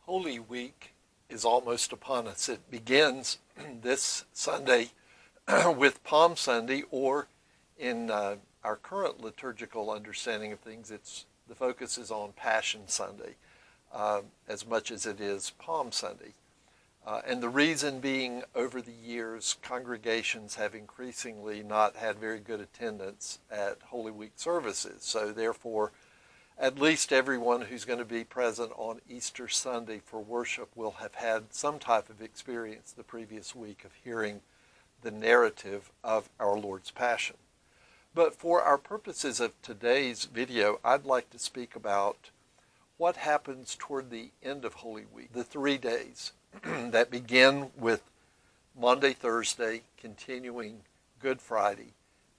Holy Week is almost upon us. It begins this Sunday with Palm Sunday, or in our current liturgical understanding of things, the focus is on Passion Sunday as much as it is Palm Sunday. And the reason being, over the years, congregations have increasingly not had very good attendance at Holy Week services. So therefore, at least everyone who's going to be present on Easter Sunday for worship will have had some type of experience the previous week of hearing the narrative of our Lord's Passion. But for our purposes of today's video, I'd like to speak about what happens toward the end of Holy Week, the 3 days that begin with Monday, Thursday, continuing Good Friday,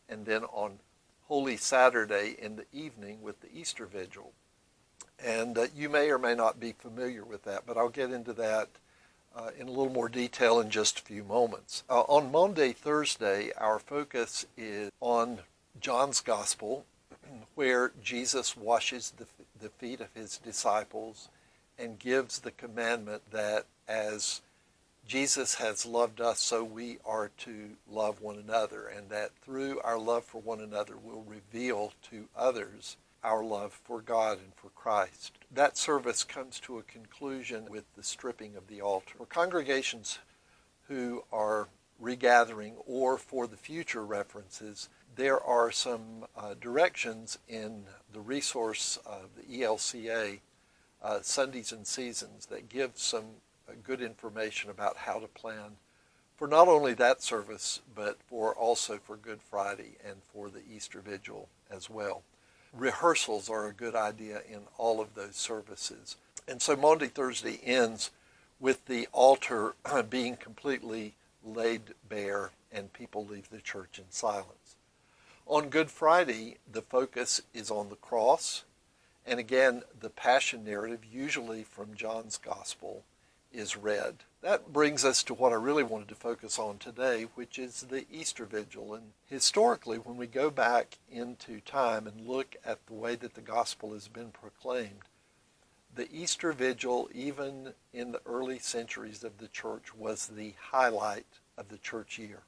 and then on Holy Saturday in the evening with the Easter Vigil. And you may or may not be familiar with that, but I'll get into that in a little more detail in just a few moments. On Monday, Thursday, our focus is on John's Gospel, where Jesus washes the feet of his disciples and gives the commandment that as Jesus has loved us, so we are to love one another, and that through our love for one another we'll reveal to others our love for God and for Christ. That service comes to a conclusion with the stripping of the altar. For congregations who are regathering, or for the future references, there are some directions in the resource of the ELCA, Sundays and Seasons, that give some good information about how to plan for not only that service, but also for Good Friday and for the Easter Vigil as well. Rehearsals are a good idea in all of those services. And so Monday, Thursday ends with the altar being completely laid bare and people leave the church in silence. On Good Friday, the focus is on the cross. And again, the Passion narrative, usually from John's Gospel, is read. That brings us to what I really wanted to focus on today, which is the Easter Vigil. And historically, when we go back into time and look at the way that the gospel has been proclaimed, the Easter Vigil, even in the early centuries of the church, was the highlight of the church year.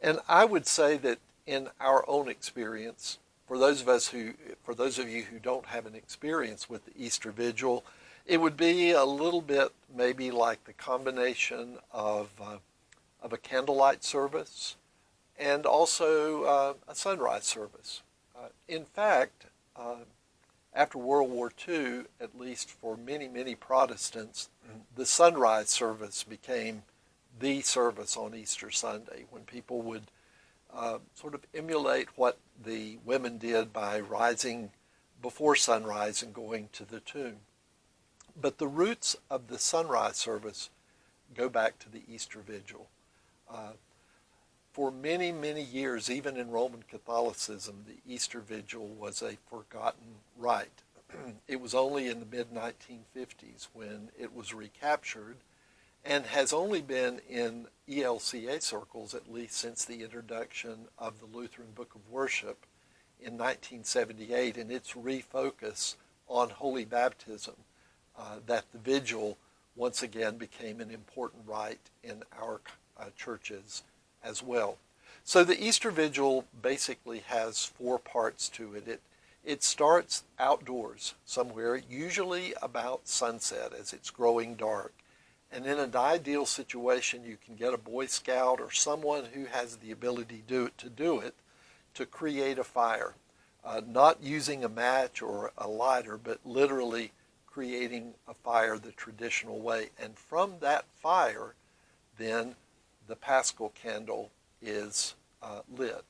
And I would say that in our own experience, for those of you who don't have an experience with the Easter Vigil, it would be a little bit maybe like the combination of a candlelight service and also a sunrise service. In fact, after World War II, at least for many, many Protestants, the sunrise service became the service on Easter Sunday, when people would sort of emulate what the women did by rising before sunrise and going to the tomb. But the roots of the sunrise service go back to the Easter Vigil. For many, many years, even in Roman Catholicism, the Easter Vigil was a forgotten rite. It was only in the mid-1950s when it was recaptured, and has only been in ELCA circles, at least since the introduction of the Lutheran Book of Worship in 1978, and its refocus on Holy Baptism, that the vigil once again became an important rite in our churches as well. So the Easter Vigil basically has 4 parts to it. It starts outdoors somewhere, usually about sunset as it's growing dark. And in an ideal situation, you can get a Boy Scout or someone who has the ability to do it to create a fire. Not using a match or a lighter, but literally creating a fire the traditional way. And from that fire, then the Paschal candle is lit.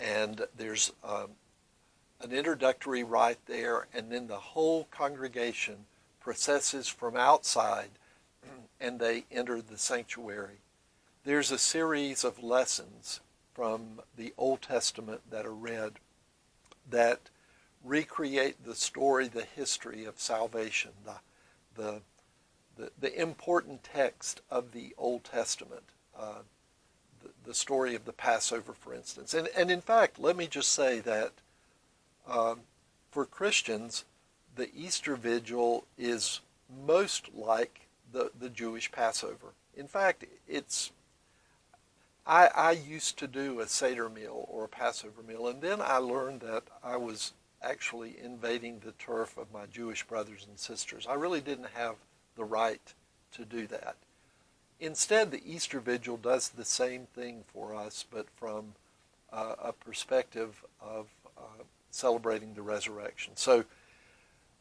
And there's an introductory rite there, and then the whole congregation processes from outside and they enter the sanctuary. There's a series of lessons from the Old Testament that are read that recreate the story, the history of salvation, the important text of the Old Testament, the story of the Passover, for instance. And in fact, let me just say that for Christians, the Easter Vigil is most like the Jewish Passover. In fact, I used to do a Seder meal or a Passover meal, and then I learned that I was actually invading the turf of my Jewish brothers and sisters. I really didn't have the right to do that. Instead, the Easter Vigil does the same thing for us, but from a perspective of celebrating the resurrection. So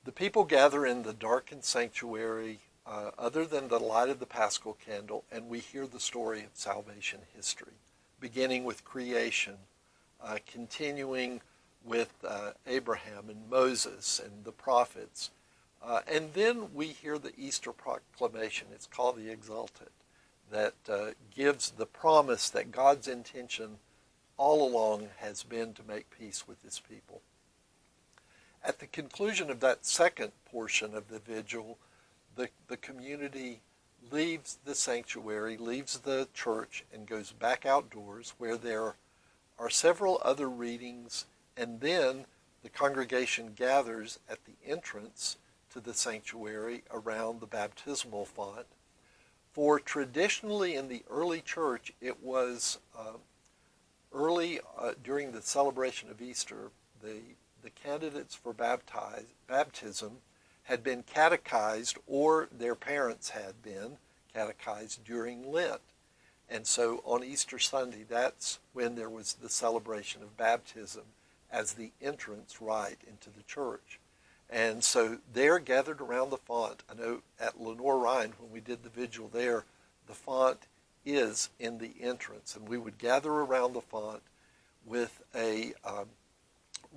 the people gather in the darkened sanctuary, other than the light of the Paschal candle, and we hear the story of salvation history, beginning with creation, continuing with Abraham and Moses and the prophets. And then we hear the Easter proclamation. It's called the Exultet, that gives the promise that God's intention all along has been to make peace with his people. At the conclusion of that second portion of the vigil, the community leaves the sanctuary, leaves the church, and goes back outdoors where there are several other readings, and then the congregation gathers at the entrance to the sanctuary around the baptismal font. For traditionally in the early church, it was during the celebration of Easter, the candidates for baptism had been catechized, or their parents had been catechized during Lent. And so on Easter Sunday, that's when there was the celebration of baptism as the entrance rite into the church. And so they're gathered around the font. I know at Lenore Rhine, when we did the vigil there, the font is in the entrance, and we would gather around the font with a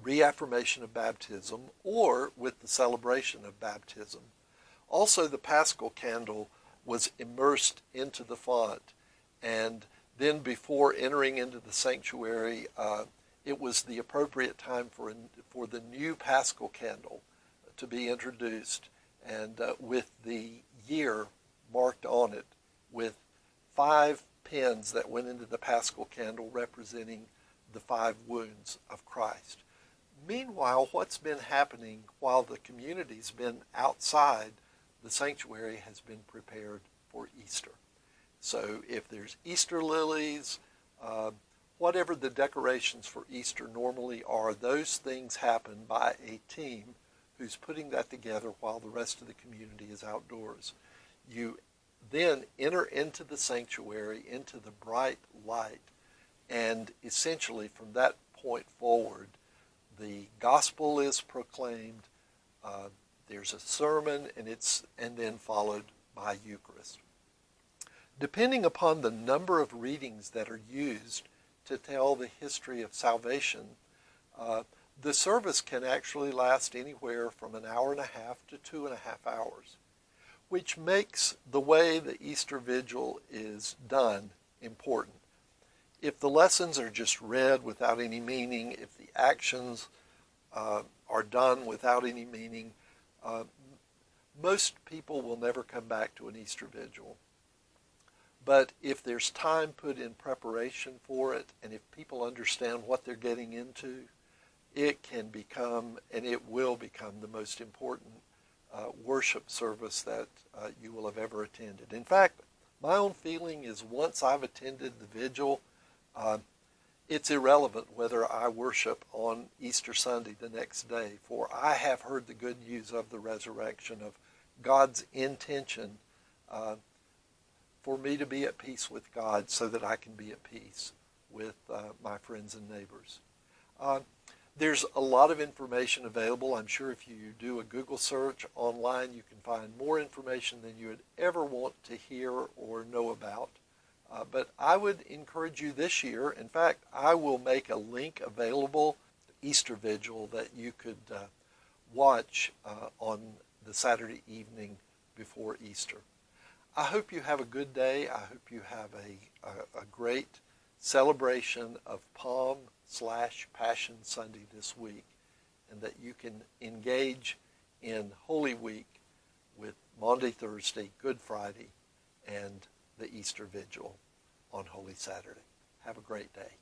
reaffirmation of baptism or with the celebration of baptism. Also, the Paschal candle was immersed into the font, and then before entering into the sanctuary, it was the appropriate time for the new Paschal candle to be introduced, and with the year marked on it with 5 pins that went into the Paschal candle representing the 5 wounds of Christ. Meanwhile, what's been happening while the community's been outside, the sanctuary has been prepared for Easter. So if there's Easter lilies, whatever the decorations for Easter normally are, those things happen by a team who's putting that together while the rest of the community is outdoors. You then enter into the sanctuary, into the bright light, and essentially from that point forward, the gospel is proclaimed, there's a sermon, and then followed by Eucharist. Depending upon the number of readings that are used to tell the history of salvation, the service can actually last anywhere from an hour and a half to 2.5 hours, which makes the way the Easter Vigil is done important. If the lessons are just read without any meaning, if the actions are done without any meaning, most people will never come back to an Easter Vigil. But if there's time put in preparation for it, and if people understand what they're getting into, it can become, and it will become, the most important worship service that you will have ever attended. In fact, my own feeling is once I've attended the vigil, it's irrelevant whether I worship on Easter Sunday the next day, for I have heard the good news of the resurrection, of God's intention for me to be at peace with God so that I can be at peace with my friends and neighbors. There's a lot of information available. I'm sure if you do a Google search online, you can find more information than you would ever want to hear or know about. But I would encourage you this year, in fact, I will make a link available, Easter Vigil, that you could watch on the Saturday evening before Easter. I hope you have a good day. I hope you have a great celebration of Palm/Passion Sunday this week, and that you can engage in Holy Week with Maundy Thursday, Good Friday, and the Easter Vigil on Holy Saturday. Have a great day.